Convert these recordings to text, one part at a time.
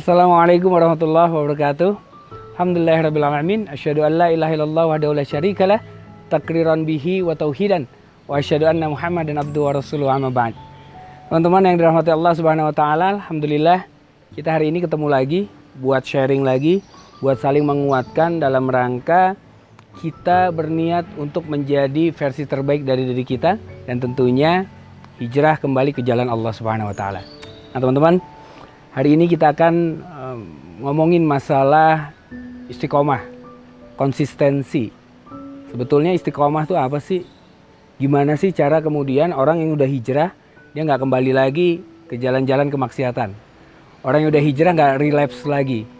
Assalamualaikum warahmatullahi wabarakatuh. Alhamdulillahirabbil alamin. Asyhadu an la ilaha illallah wahdahu la syarikalah takriran bihi wa tauhidan wa asyhadu anna Muhammadan abduhu wa rasuluhu amma ba'd. Teman-teman yang dirahmati Allah Subhanahu wa taala, alhamdulillah kita hari ini ketemu lagi buat sharing lagi, buat saling menguatkan dalam rangka kita berniat untuk menjadi versi terbaik dari diri kita dan tentunya hijrah kembali ke jalan Allah Subhanahu wa taala. Nah, teman-teman, hari ini kita akan ngomongin masalah istiqomah, konsistensi. Sebetulnya istiqomah itu apa sih? Gimana sih cara kemudian orang yang udah hijrah, dia nggak kembali lagi ke jalan-jalan kemaksiatan. Orang yang udah hijrah nggak relapse lagi.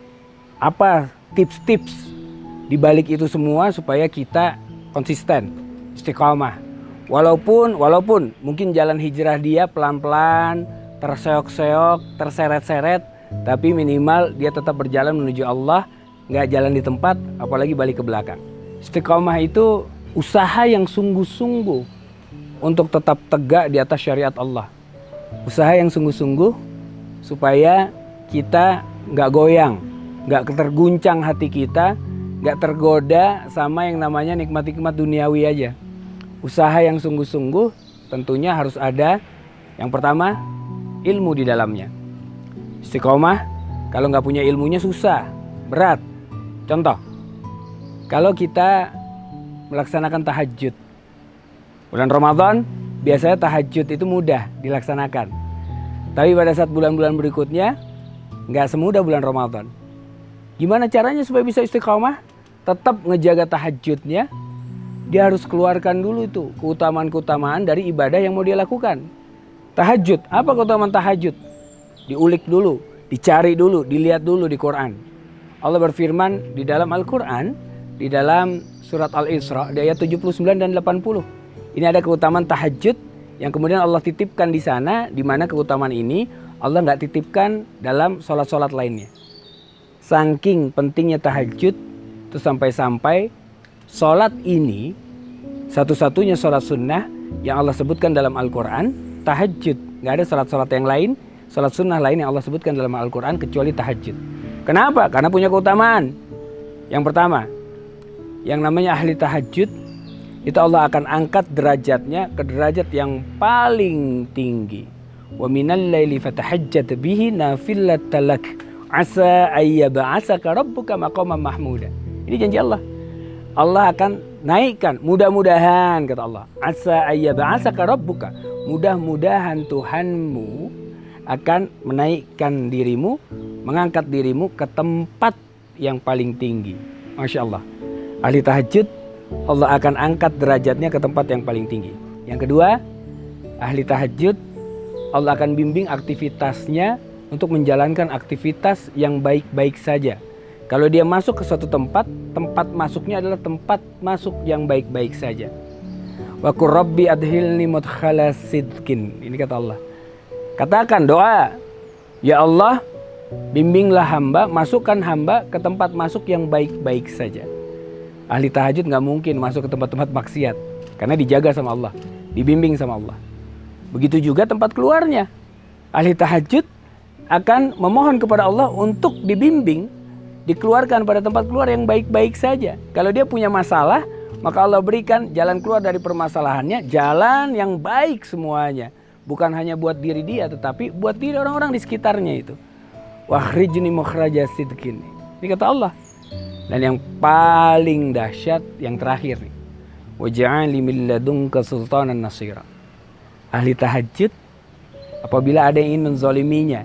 Apa tips-tips di balik itu semua supaya kita konsisten, istiqomah. Walaupun mungkin jalan hijrah dia pelan-pelan, terseok-seok, terseret-seret, tapi minimal dia tetap berjalan menuju Allah, nggak jalan di tempat, apalagi balik ke belakang. Istiqomah itu usaha yang sungguh-sungguh untuk tetap tegak di atas syariat Allah. Usaha yang sungguh-sungguh supaya kita nggak goyang, nggak terguncang hati kita, nggak tergoda sama yang namanya nikmat-nikmat duniawi aja. Usaha yang sungguh-sungguh tentunya harus ada yang pertama, ilmu di dalamnya. Istiqomah kalau nggak punya ilmunya susah, berat. Contoh, kalau kita melaksanakan tahajud bulan Ramadan, biasanya tahajud itu mudah dilaksanakan. Tapi pada saat bulan-bulan berikutnya nggak semudah bulan Ramadan. Gimana caranya supaya bisa istiqomah? Tetap ngejaga tahajudnya. Dia harus keluarkan dulu itu keutamaan-keutamaan dari ibadah yang mau dia lakukan. Tahajud, apa keutamaan tahajud? Diulik dulu, dicari dulu, dilihat dulu di Quran. Allah berfirman di dalam Al-Quran, di dalam surat Al-Isra, di ayat 79 dan 80. Ini ada keutamaan tahajud yang kemudian Allah titipkan di sana, di mana keutamaan ini Allah nggak titipkan dalam sholat-sholat lainnya. Saking pentingnya tahajud, itu sampai-sampai sholat ini satu-satunya sholat sunnah yang Allah sebutkan dalam Al-Quran, tahajud. Nggak ada sholat-sholat yang lain, sholat sunnah lain yang Allah sebutkan dalam Al-Quran kecuali tahajud. Kenapa? Karena punya keutamaan. Yang pertama, yang namanya ahli tahajud, itu Allah akan angkat derajatnya ke derajat yang paling tinggi. Wa minal laili fatahajjat bihi nafilatan lak asa ayyab'asaka rabbuka maqaman mahmuda. Ini janji Allah. Allah akan naikkan, mudah-mudahan kata Allah. Asa ayyab'asaka rabbuka. Mudah-mudahan Tuhanmu akan menaikkan dirimu, mengangkat dirimu ke tempat yang paling tinggi. Masya Allah. Ahli tahajud, Allah akan angkat derajatnya ke tempat yang paling tinggi. Yang kedua, ahli tahajud, Allah akan bimbing aktivitasnya untuk menjalankan aktivitas yang baik-baik saja. Kalau dia masuk ke suatu tempat, tempat masuknya adalah tempat masuk yang baik-baik saja. Wa qur rabbi adhilni mudkhala sidqin. Ini kata Allah. Katakan doa, ya Allah, bimbinglah hamba, masukkan hamba ke tempat masuk yang baik-baik saja. Ahli tahajud nggak mungkin masuk ke tempat-tempat maksiat karena dijaga sama Allah, dibimbing sama Allah. Begitu juga tempat keluarnya. Ahli tahajud akan memohon kepada Allah untuk dibimbing, dikeluarkan pada tempat keluar yang baik-baik saja. Kalau dia punya masalah, maka Allah berikan jalan keluar dari permasalahannya, jalan yang baik semuanya. Bukan hanya buat diri dia, tetapi buat diri orang-orang di sekitarnya itu. Wakhrijni mukhraja sidqin. Ini kata Allah. Dan yang paling dahsyat, yang terakhir nih. Waj'alni min ladunka sultanan nasira. Ahli tahajud, apabila ada yang ingin menzaliminya,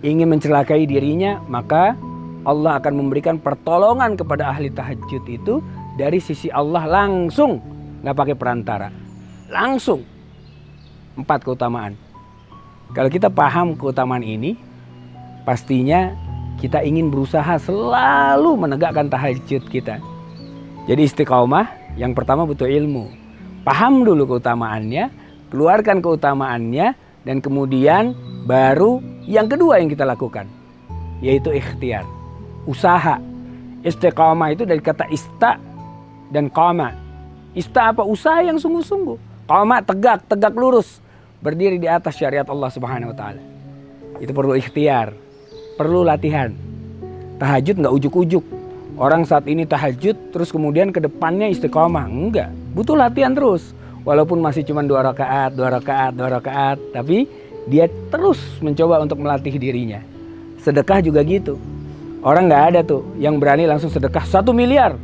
ingin mencelakai dirinya, maka Allah akan memberikan pertolongan kepada ahli tahajud itu dari sisi Allah langsung, nggak pakai perantara, langsung. 4 keutamaan. Kalau kita paham keutamaan ini, pastinya kita ingin berusaha selalu menegakkan tahajud kita. Jadi istiqomah, yang pertama butuh ilmu. Paham dulu keutamaannya, keluarkan keutamaannya, dan kemudian baru yang kedua yang kita lakukan, yaitu ikhtiar. Usaha. Istiqamah itu dari kata ista dan qama. Ista apa? Usaha yang sungguh-sungguh. Qama tegak lurus, berdiri di atas syariat Allah Subhanahu wa taala. Itu perlu ikhtiar. perlu latihan. Tahajud nggak ujuk-ujuk. Orang saat ini tahajud terus kemudian ke depannya istiqomah. Enggak, butuh latihan terus. Walaupun masih cuma 2 rakaat, 2 rakaat, 2 rakaat, tapi dia terus mencoba untuk melatih dirinya. Sedekah juga gitu. Orang nggak ada tuh yang berani langsung sedekah 1 miliar.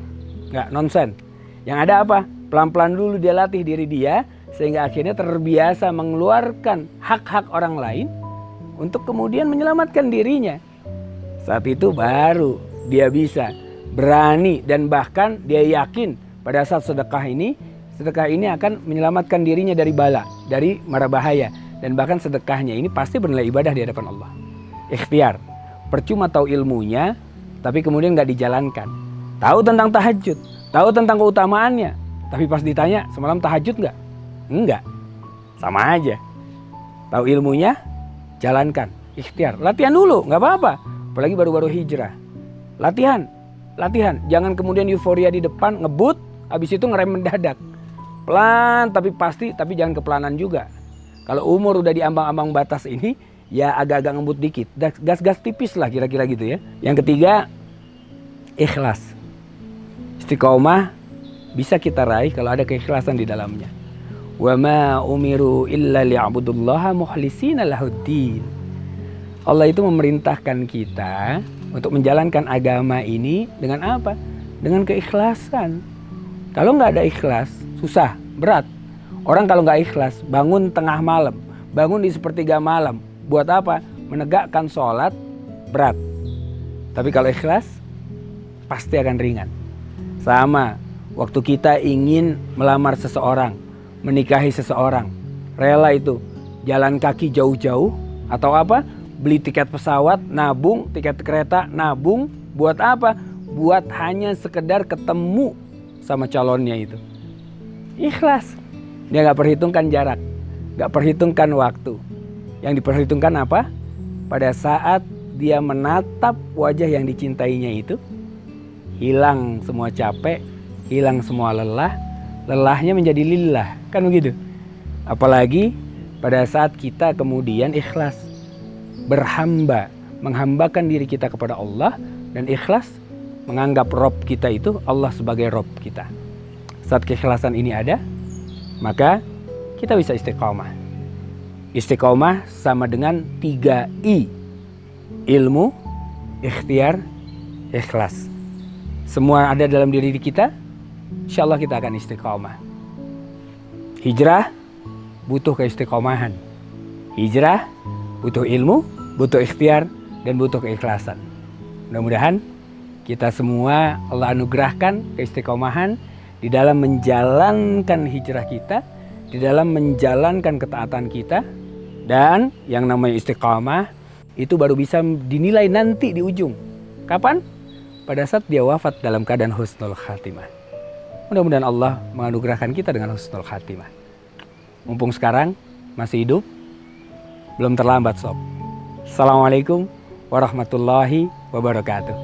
Nggak, nonsen. Yang ada apa? Pelan-pelan dulu dia latih diri dia sehingga akhirnya terbiasa mengeluarkan hak-hak orang lain untuk kemudian menyelamatkan dirinya. Saat itu baru dia bisa berani dan bahkan dia yakin pada saat sedekah ini akan menyelamatkan dirinya dari bala, dari mara bahaya, dan bahkan sedekahnya ini pasti bernilai ibadah di hadapan Allah. Ikhtiar, percuma tahu ilmunya tapi kemudian nggak dijalankan. Tahu tentang tahajud, tahu tentang keutamaannya, tapi pas ditanya semalam tahajud nggak? Enggak, sama aja. Tahu ilmunya, jalankan, ikhtiar, latihan dulu, nggak apa-apa. Apalagi baru-baru hijrah, latihan. Jangan kemudian euforia di depan, ngebut, habis itu ngerem mendadak. Pelan tapi pasti, tapi jangan kepelanan juga. Kalau umur udah di ambang-ambang batas ini, ya agak-agak ngebut dikit. Gas-gas tipis lah kira-kira gitu ya. Yang ketiga, ikhlas. Istiqomah bisa kita raih kalau ada keikhlasan di dalamnya. Wa ma umiru illa liya'budullaha mukhlishina lahuddin. Allah itu memerintahkan kita untuk menjalankan agama ini dengan apa? Dengan keikhlasan. Kalau nggak ada ikhlas, susah, berat. Orang kalau nggak ikhlas, bangun tengah malam, bangun di sepertiga malam, buat apa? Menegakkan sholat, berat. Tapi kalau ikhlas, pasti akan ringan. Sama, waktu kita ingin melamar seseorang, menikahi seseorang, rela itu jalan kaki jauh-jauh atau apa? Beli tiket pesawat, nabung, tiket kereta, nabung, buat apa? Buat hanya sekedar ketemu sama calonnya itu. Ikhlas. Dia gak perhitungkan jarak, gak perhitungkan waktu. Yang diperhitungkan apa? Pada saat dia menatap wajah yang dicintainya itu, hilang semua capek, hilang semua lelah, lelahnya menjadi lillah, kan begitu. Apalagi pada saat kita kemudian ikhlas, berhamba, menghambakan diri kita kepada Allah, dan ikhlas menganggap Rob kita itu Allah sebagai Rob kita. Saat keikhlasan ini ada, maka kita bisa istiqomah. Istiqomah sama dengan 3I. Ilmu, ikhtiar, ikhlas. Semua ada dalam diri kita, insya Allah kita akan istiqomah. Hijrah butuh keistiqomahan. Hijrah butuh ilmu, butuh ikhtiar, dan butuh keikhlasan. Mudah-mudahan kita semua Allah anugerahkan keistiqomahan di dalam menjalankan hijrah kita, di dalam menjalankan ketaatan kita, dan yang namanya istiqamah itu baru bisa dinilai nanti di ujung. Kapan? Pada saat dia wafat dalam keadaan husnul khatimah. Mudah-mudahan Allah menganugerahkan kita dengan husnul khatimah. Mumpung sekarang masih hidup, belum terlambat sob. Assalamualaikum warahmatullahi wabarakatuh.